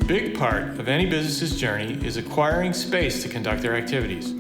big part of any business's journey is acquiring space to conduct their activities.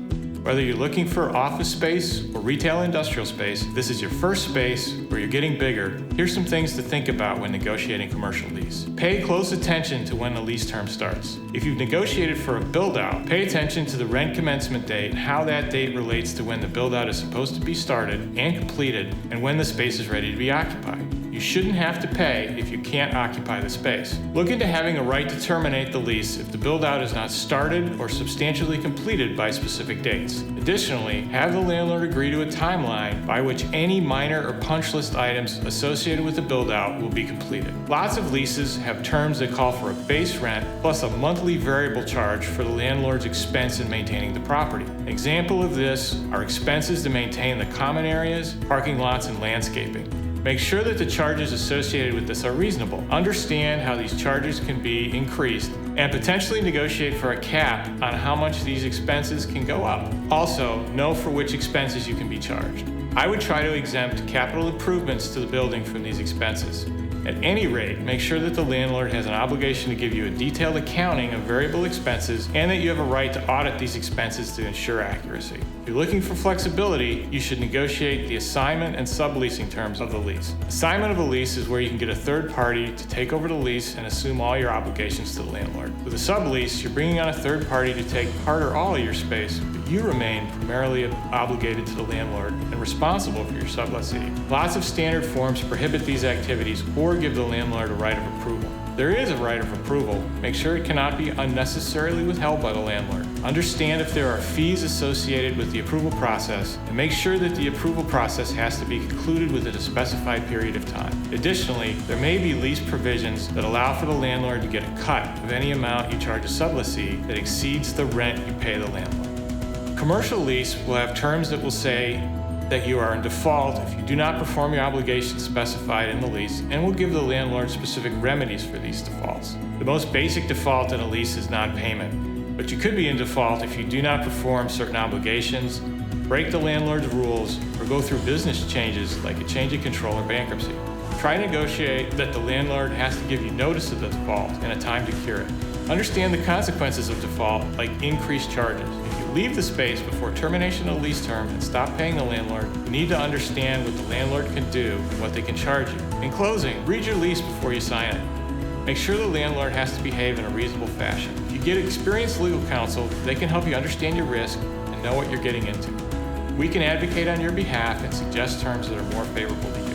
Whether you're looking for office space or retail industrial space, this is your first space or you're getting bigger, here's some things to think about when negotiating commercial lease. Pay close attention to when the lease term starts. If you've negotiated for a build-out, pay attention to the rent commencement date and how that date relates to when the build-out is supposed to be started and completed and when the space is ready to be occupied. You shouldn't have to pay if you can't occupy the space. Look into having a right to terminate the lease if the build-out is not started or substantially completed by specific dates. Additionally, have the landlord agree to a timeline by which any minor or punch list items associated with the build-out will be completed. Lots of leases have terms that call for a base rent plus a monthly variable charge for the landlord's expense in maintaining the property. An example of this are expenses to maintain the common areas, parking lots, and landscaping. Make sure that the charges associated with this are reasonable. Understand how these charges can be increased and potentially negotiate for a cap on how much these expenses can go up. Also, know for which expenses you can be charged. I would try to exempt capital improvements to the building from these expenses. At any rate, make sure that the landlord has an obligation to give you a detailed accounting of variable expenses and that you have a right to audit these expenses to ensure accuracy. If you're looking for flexibility, you should negotiate the assignment and subleasing terms of the lease. Assignment of a lease is where you can get a third party to take over the lease and assume all your obligations to the landlord. With a sublease, you're bringing on a third party to take part or all of your space, but you remain primarily obligated to the landlord and responsible for your sublessee. Lots of standard forms prohibit these activities or give the landlord a right of approval. There is a right of approval. Make sure it cannot be unnecessarily withheld by the landlord. Understand if there are fees associated with the approval process, and make sure that the approval process has to be concluded within a specified period of time. Additionally, there may be lease provisions that allow for the landlord to get a cut of any amount you charge a sublessee that exceeds the rent you pay the landlord. Commercial lease will have terms that will say that you are in default if you do not perform your obligations specified in the lease, and will give the landlord specific remedies for these defaults. The most basic default in a lease is non-payment, but you could be in default if you do not perform certain obligations, break the landlord's rules, or go through business changes like a change of control or bankruptcy. Try to negotiate that the landlord has to give you notice of the default and a time to cure it. Understand the consequences of default, like increased charges. If you leave the space before termination of the lease term and stop paying the landlord, you need to understand what the landlord can do and what they can charge you. In closing, read your lease before you sign it. Make sure the landlord has to behave in a reasonable fashion. If you get experienced legal counsel, they can help you understand your risk and know what you're getting into. We can advocate on your behalf and suggest terms that are more favorable to you.